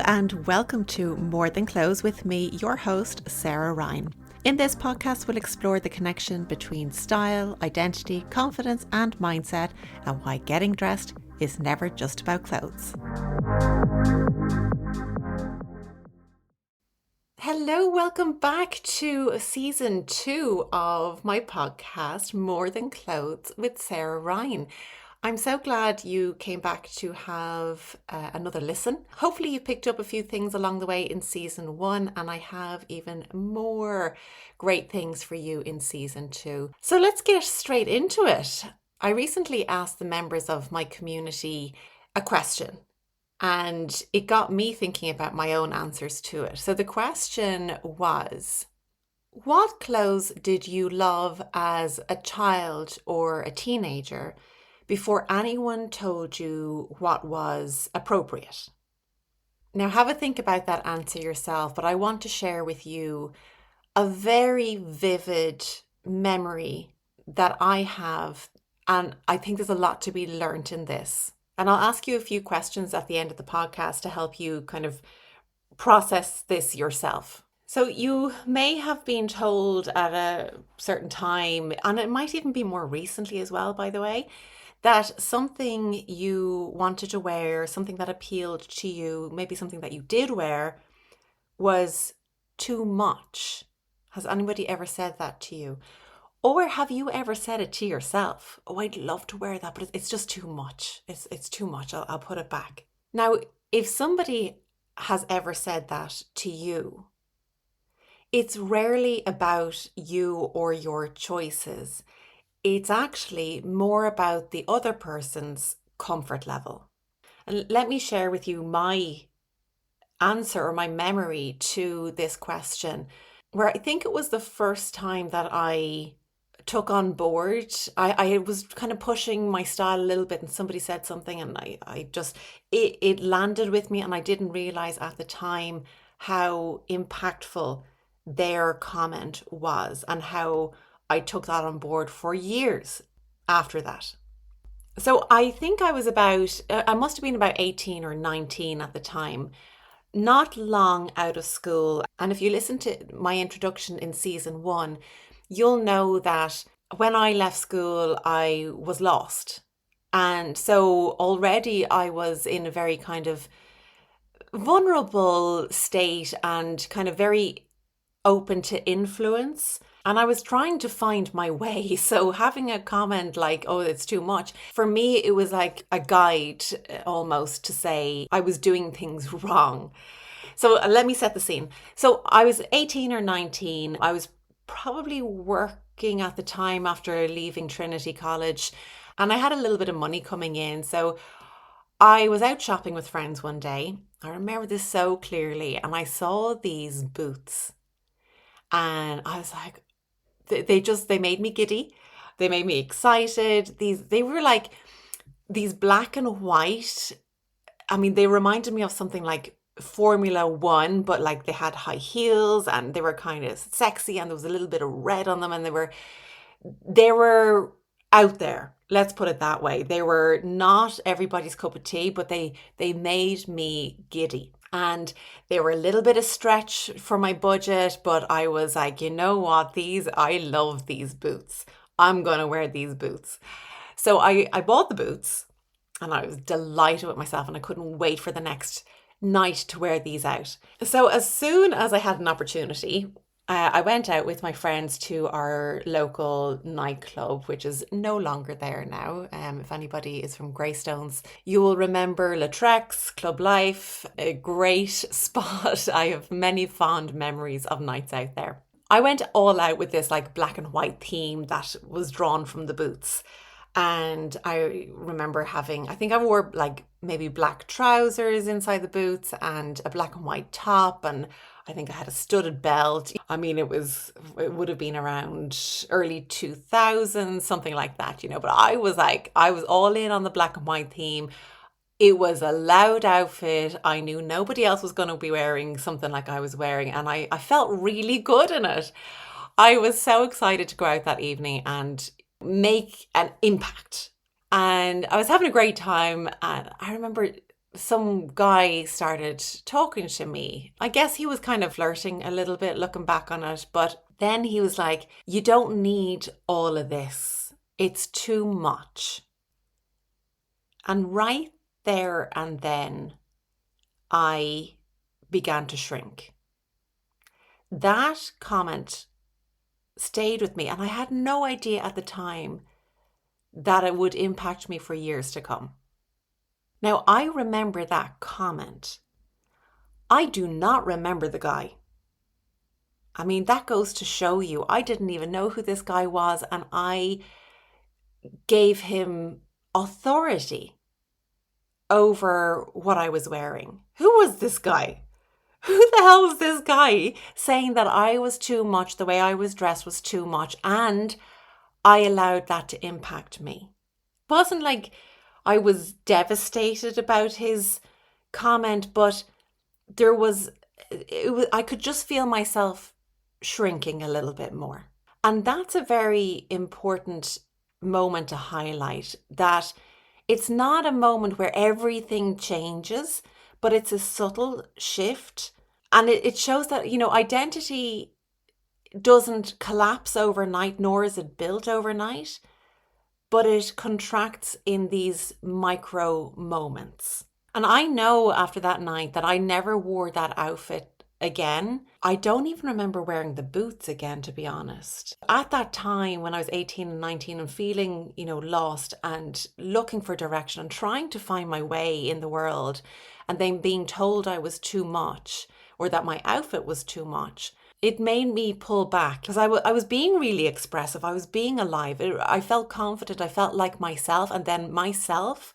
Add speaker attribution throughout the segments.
Speaker 1: and welcome to More Than Clothes with me, your host, Sarah Ryan. In this podcast, we'll explore the connection between style, identity, confidence, and mindset, and why getting dressed is never just about clothes. Hello, welcome back to season 2 of my podcast, More Than Clothes with Sarah Ryan. I'm so glad you came back to have another listen. Hopefully you picked up a few things along the way in season 1, and I have even more great things for you in season 2. So let's get straight into it. I recently asked the members of my community a question, and it got me thinking about my own answers to it. So the question was, what clothes did you love as a child or a teenager before anyone told you what was appropriate? Now have a think about that answer yourself, but I want to share with you a very vivid memory that I have, and I think there's a lot to be learnt in this. And I'll ask you a few questions at the end of the podcast to help you kind of process this yourself. So you may have been told at a certain time, and it might even be more recently as well, by the way, that something you wanted to wear, something that appealed to you, maybe something that you did wear, was too much. Has anybody ever said that to you? Or have you ever said it to yourself? Oh, I'd love to wear that, but it's just too much. It's too much. I'll put it back. Now, if somebody has ever said that to you, it's rarely about you or your choices. It's actually more about the other person's comfort level. And let me share with you my answer or my memory to this question, where I think it was the first time that I took on board. I was kind of pushing my style a little bit, and somebody said something, and it landed with me, and I didn't realize at the time how impactful their comment was and how I took that on board for years after that. So I think I must have been about 18 or 19 at the time, not long out of school. And if you listen to my introduction in season 1, you'll know that when I left school, I was lost. And so already I was in a very kind of vulnerable state and kind of very open to influence. And I was trying to find my way. So having a comment like, oh, it's too much, for me, it was like a guide almost to say I was doing things wrong. So let me set the scene. So I was 18 or 19. I was probably working at the time after leaving Trinity College, and I had a little bit of money coming in. So I was out shopping with friends one day. I remember this so clearly, and I saw these boots. And I was like, they made me giddy. They made me excited. They were like these black and white. I mean, they reminded me of something like Formula One, but like they had high heels and they were kind of sexy, and there was a little bit of red on them, and they were out there. Let's put it that way. They were not everybody's cup of tea, but they made me giddy. And they were a little bit of stretch for my budget, but I was like, you know what? I love these boots. I'm going to wear these boots. So I bought the boots, and I was delighted with myself, and I couldn't wait for the next night to wear these out. So as soon as I had an opportunity, I went out with my friends to our local nightclub, which is no longer there now. If anybody is from Greystones, you will remember Latrex, Club Life, a great spot. I have many fond memories of nights out there. I went all out with this like black and white theme that was drawn from the boots. And I remember I think I wore like maybe black trousers inside the boots and a black and white top, and I think I had a studded belt. I mean, it would have been around early 2000s, something like that, but I was all in on the black and white theme. It was a loud outfit. I knew nobody else was going to be wearing something like I was wearing, and I felt really good in it. I was so excited to go out that evening and make an impact. And I was having a great time. And I remember some guy started talking to me. I guess he was kind of flirting a little bit looking back on it, but then he was like, "You don't need all of this. It's too much." And right there and then, I began to shrink. That comment stayed with me, and I had no idea at the time that it would impact me for years to come. Now, I remember that comment. I do not remember the guy. I mean, that goes to show you, I didn't even know who this guy was, and I gave him authority over what I was wearing. Who was this guy? Who the hell was this guy saying that I was too much, the way I was dressed was too much, and I allowed that to impact me? It wasn't like I was devastated about his comment, but I could just feel myself shrinking a little bit more. And that's a very important moment to highlight, that it's not a moment where everything changes, but it's a subtle shift. And it shows that, identity doesn't collapse overnight, nor is it built overnight, but it contracts in these micro moments. And I know after that night that I never wore that outfit again. I don't even remember wearing the boots again, to be honest. At that time, when I was 18 and 19 and feeling, lost and looking for direction and trying to find my way in the world, and then being told I was too much or that my outfit was too much, it made me pull back, because I was being really expressive. I was being alive. I felt confident. I felt like myself. And then myself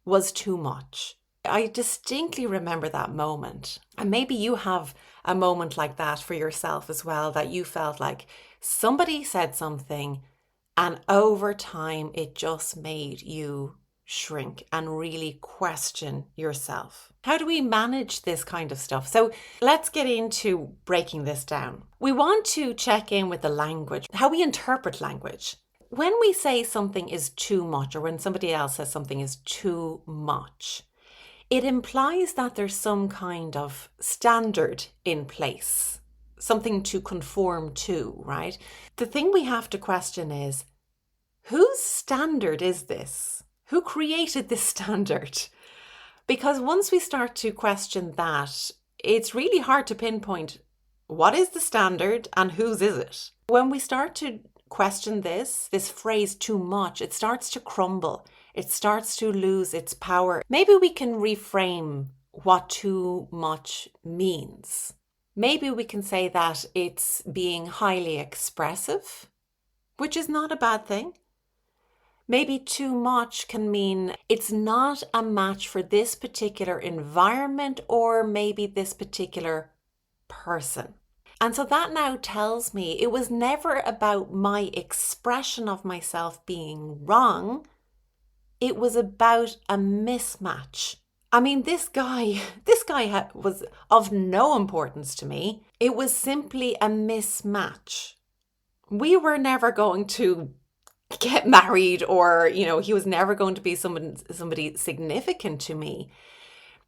Speaker 1: was too much. I distinctly remember that moment. And maybe you have a moment like that for yourself as well, that you felt like somebody said something and over time it just made you shrink and really question yourself. How do we manage this kind of stuff? So let's get into breaking this down. We want to check in with the language, how we interpret language. When we say something is too much, or when somebody else says something is too much, it implies that there's some kind of standard in place, something to conform to, right? The thing we have to question is, whose standard is this? Who created this standard? Because once we start to question that, it's really hard to pinpoint what is the standard and whose is it. When we start to question this phrase too much, it starts to crumble. It starts to lose its power. Maybe we can reframe what too much means. Maybe we can say that it's being highly expressive, which is not a bad thing. Maybe too much can mean it's not a match for this particular environment or maybe this particular person. And so that now tells me it was never about my expression of myself being wrong. It was about a mismatch. I mean, this guy was of no importance to me. It was simply a mismatch. We were never going to get married, or, he was never going to be somebody significant to me.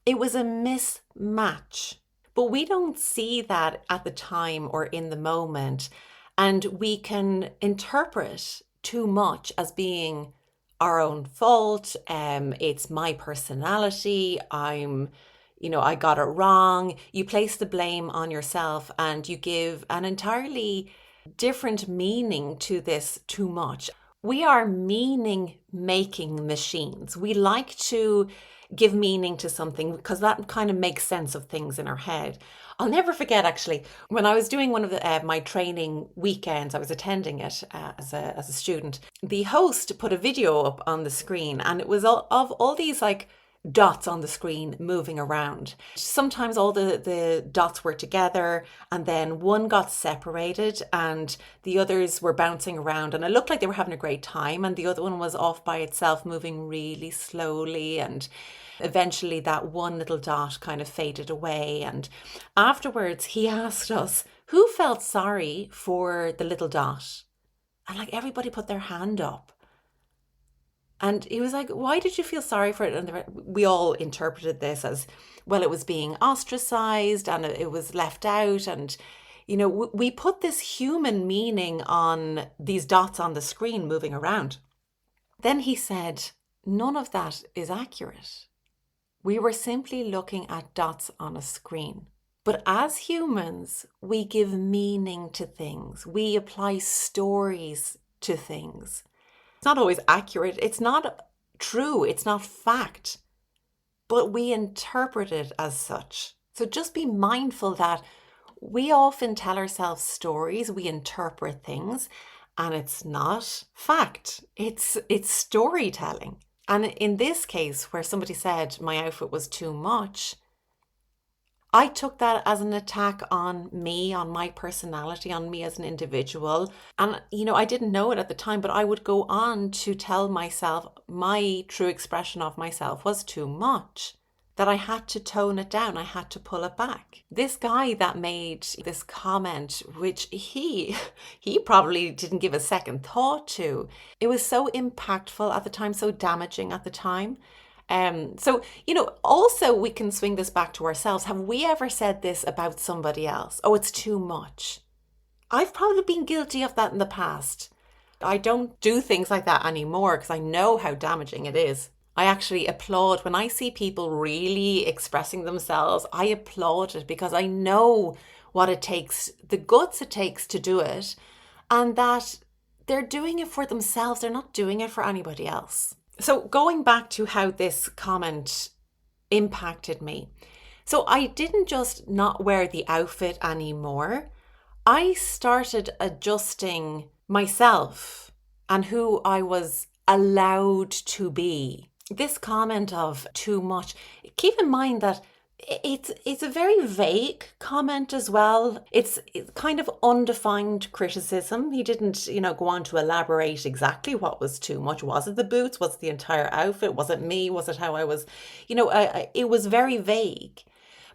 Speaker 1: It was a mismatch. But we don't see that at the time or in the moment. And we can interpret too much as being our own fault. It's my personality. I got it wrong. You place the blame on yourself and you give an entirely different meaning to this too much. We are meaning making machines. We like to give meaning to something because that kind of makes sense of things in our head. I'll never forget, actually, when I was doing one of my training weekends, I was attending it as a student. The host put a video up on the screen, and it was of all these dots on the screen moving around. Sometimes all the dots were together and then one got separated and the others were bouncing around, and it looked like they were having a great time, and the other one was off by itself moving really slowly, and eventually that one little dot kind of faded away. And afterwards he asked us who felt sorry for the little dot, and everybody put their hand up. And he was like, why did you feel sorry for it? And we all interpreted this as, well, it was being ostracized and it was left out. And, we put this human meaning on these dots on the screen moving around. Then he said, none of that is accurate. We were simply looking at dots on a screen. But as humans, we give meaning to things. We apply stories to things. It's not always accurate. It's not true. It's not fact. But we interpret it as such. So just be mindful that we often tell ourselves stories. We interpret things, and it's not fact. It's storytelling. And in this case, where somebody said my outfit was too much, I took that as an attack on me, on my personality, on me as an individual. And, I didn't know it at the time, but I would go on to tell myself my true expression of myself was too much, that I had to tone it down. I had to pull it back. This guy that made this comment, which he probably didn't give a second thought to, it was so impactful at the time, so damaging at the time. So, also we can swing this back to ourselves. Have we ever said this about somebody else? Oh, it's too much. I've probably been guilty of that in the past. I don't do things like that anymore because I know how damaging it is. I actually applaud when I see people really expressing themselves. I applaud it because I know what it takes, the guts it takes to do it, and that they're doing it for themselves. They're not doing it for anybody else. So going back to how this comment impacted me. So I didn't just not wear the outfit anymore. I started adjusting myself and who I was allowed to be. This comment of too much, keep in mind that it's a very vague comment as well. It's kind of undefined criticism. He didn't, go on to elaborate exactly what was too much. Was it the boots? Was it the entire outfit? Was it me? Was it how I was? It was very vague.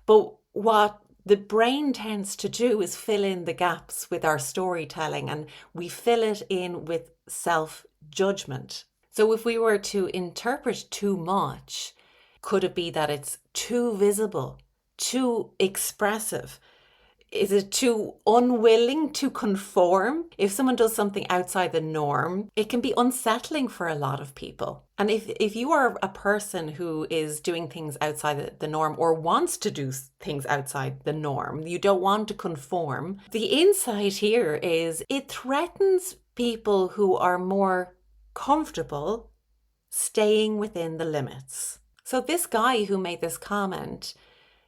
Speaker 1: But what the brain tends to do is fill in the gaps with our storytelling, and we fill it in with self-judgment. So if we were to interpret too much, could it be that it's too visible, too expressive? Is it too unwilling to conform? If someone does something outside the norm, it can be unsettling for a lot of people. And if you are a person who is doing things outside the norm or wants to do things outside the norm, you don't want to conform, the insight here is it threatens people who are more comfortable staying within the limits. So this guy who made this comment,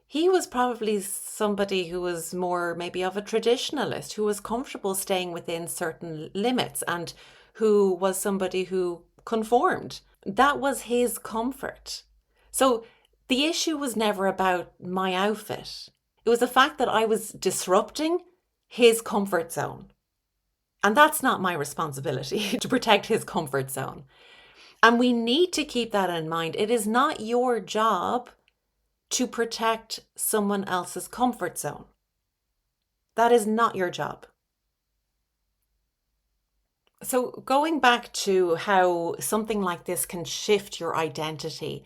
Speaker 1: he was probably somebody who was more maybe of a traditionalist, who was comfortable staying within certain limits and who was somebody who conformed. That was his comfort. So the issue was never about my outfit. It was the fact that I was disrupting his comfort zone. And that's not my responsibility to protect his comfort zone. And we need to keep that in mind. It is not your job to protect someone else's comfort zone. That is not your job. So going back to how something like this can shift your identity,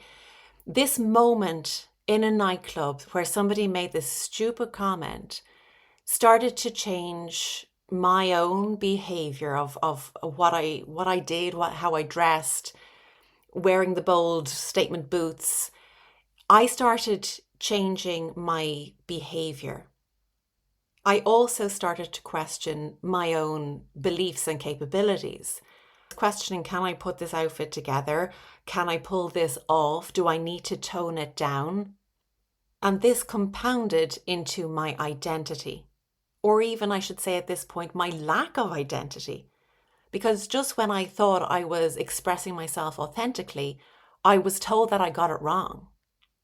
Speaker 1: this moment in a nightclub where somebody made this stupid comment started to change my own behavior of what I did, how I dressed, wearing the bold statement boots. I started changing my behavior. I also started to question my own beliefs and capabilities. Questioning, can I put this outfit together? Can I pull this off? Do I need to tone it down? And this compounded into my identity. Or even, I should say at this point, my lack of identity. Because just when I thought I was expressing myself authentically, I was told that I got it wrong.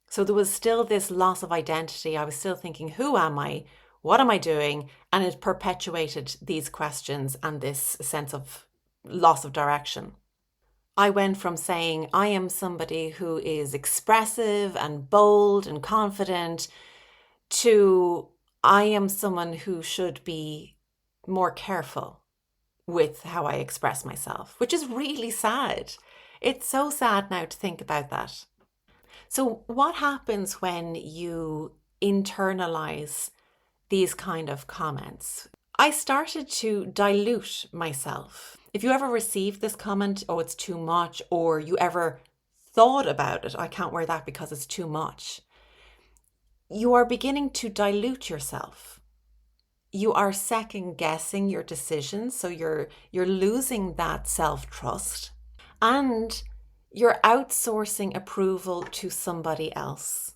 Speaker 1: So there was still this loss of identity. I was still thinking, who am I? What am I doing? And it perpetuated these questions and this sense of loss of direction. I went from saying I am somebody who is expressive and bold and confident to I am someone who should be more careful with how I express myself, which is really sad. It's so sad now to think about that. So, what happens when you internalize these kind of comments? I started to dilute myself. If you ever received this comment, oh, it's too much, or you ever thought about it, I can't wear that because it's too much, you are beginning to dilute yourself. You are second guessing your decisions, so you're losing that self-trust, and you're outsourcing approval to somebody else.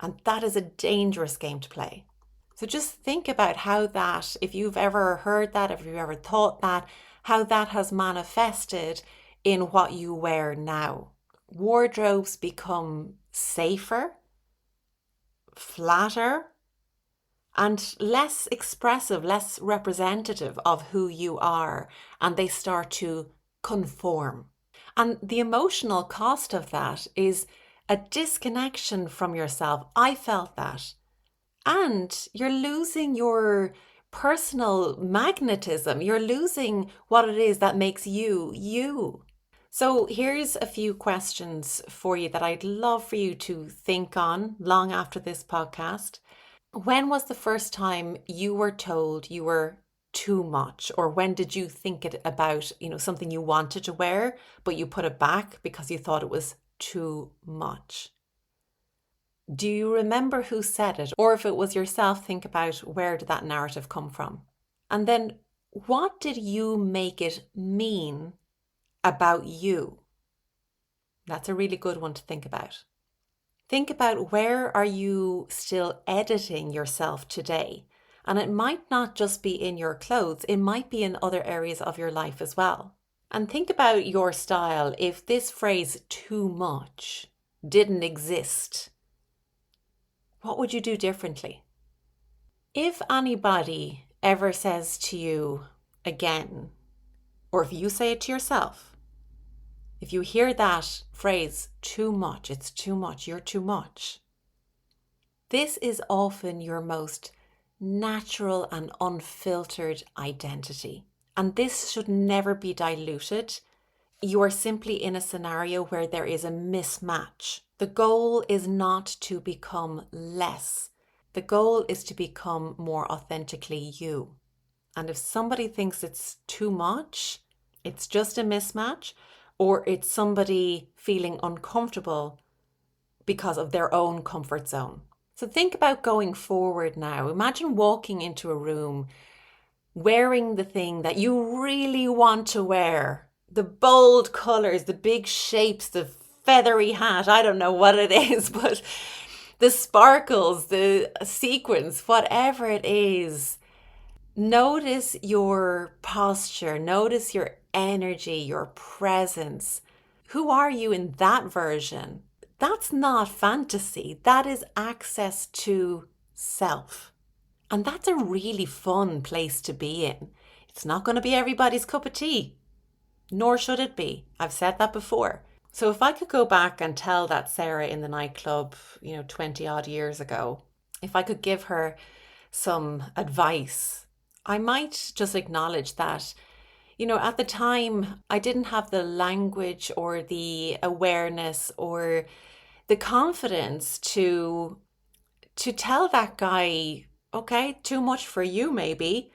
Speaker 1: And that is a dangerous game to play. So just think about how that, if you've ever heard that, if you've ever thought that, how that has manifested in what you wear now. Wardrobes become safer, flatter, and less expressive, less representative of who you are, and they start to conform. And the emotional cost of that is a disconnection from yourself. I felt that. And you're losing your personal magnetism. You're losing what it is that makes you, you. So here's a few questions for you that I'd love for you to think on long after this podcast. When was the first time you were told you were too much? Or when did you think it about, something you wanted to wear, but you put it back because you thought it was too much? Do you remember who said it? Or if it was yourself, think about where did that narrative come from? And then what did you make it mean about you? That's a really good one to think about. Think about where are you still editing yourself today? And it might not just be in your clothes, it might be in other areas of your life as well. And think about your style. If this phrase too much didn't exist, what would you do differently? If anybody ever says to you again, or if you say it to yourself, if you hear that phrase, too much, it's too much, you're too much, this is often your most natural and unfiltered identity. And this should never be diluted. You are simply in a scenario where there is a mismatch. The goal is not to become less. The goal is to become more authentically you. And if somebody thinks it's too much, it's just a mismatch, or it's somebody feeling uncomfortable because of their own comfort zone. So think about going forward now. Imagine walking into a room wearing the thing that you really want to wear. The bold colors, the big shapes, the feathery hat, I don't know what it is, but the sparkles, the sequins, whatever it is. Notice your posture, notice your energy, your presence. Who are you in that version? That's not fantasy. That is access to self. And that's a really fun place to be in. It's not going to be everybody's cup of tea, nor should it be. I've said that before. So if I could go back and tell that Sarah in the nightclub, 20 odd years ago, if I could give her some advice, I might just acknowledge that, at the time I didn't have the language or the awareness or the confidence to tell that guy, okay, too much for you maybe,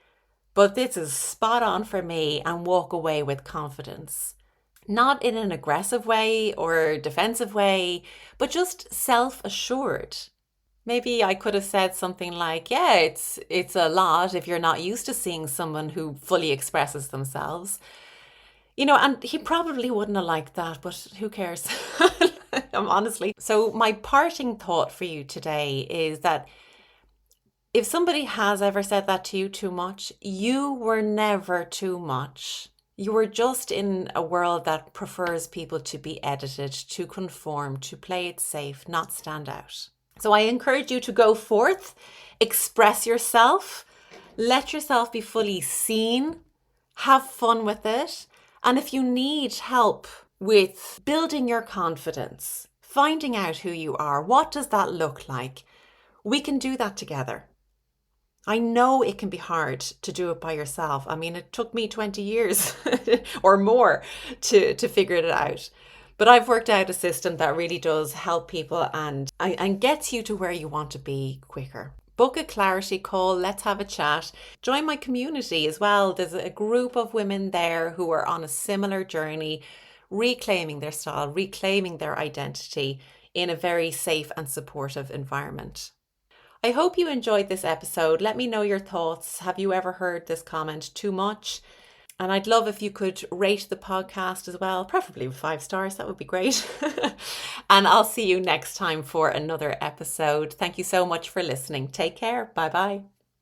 Speaker 1: but this is spot on for me, and walk away with confidence. Not in an aggressive way or defensive way, but just self-assured. Maybe I could have said something like, yeah, it's a lot if you're not used to seeing someone who fully expresses themselves. And he probably wouldn't have liked that, but who cares? Honestly. So my parting thought for you today is that if somebody has ever said that to you too much, you were never too much. You were just in a world that prefers people to be edited, to conform, to play it safe, not stand out. So I encourage you to go forth, express yourself, let yourself be fully seen, have fun with it. And if you need help with building your confidence, finding out who you are, what does that look like? We can do that together. I know it can be hard to do it by yourself. I mean, it took me 20 years or more to figure it out. But I've worked out a system that really does help people and gets you to where you want to be quicker. Book a clarity call. Let's have a chat. Join my community as well. There's a group of women there who are on a similar journey, reclaiming their style, reclaiming their identity in a very safe and supportive environment. I hope you enjoyed this episode. Let me know your thoughts. Have you ever heard this comment too much? And I'd love if you could rate the podcast as well, preferably with 5 stars. That would be great. And I'll see you next time for another episode. Thank you so much for listening. Take care. Bye bye.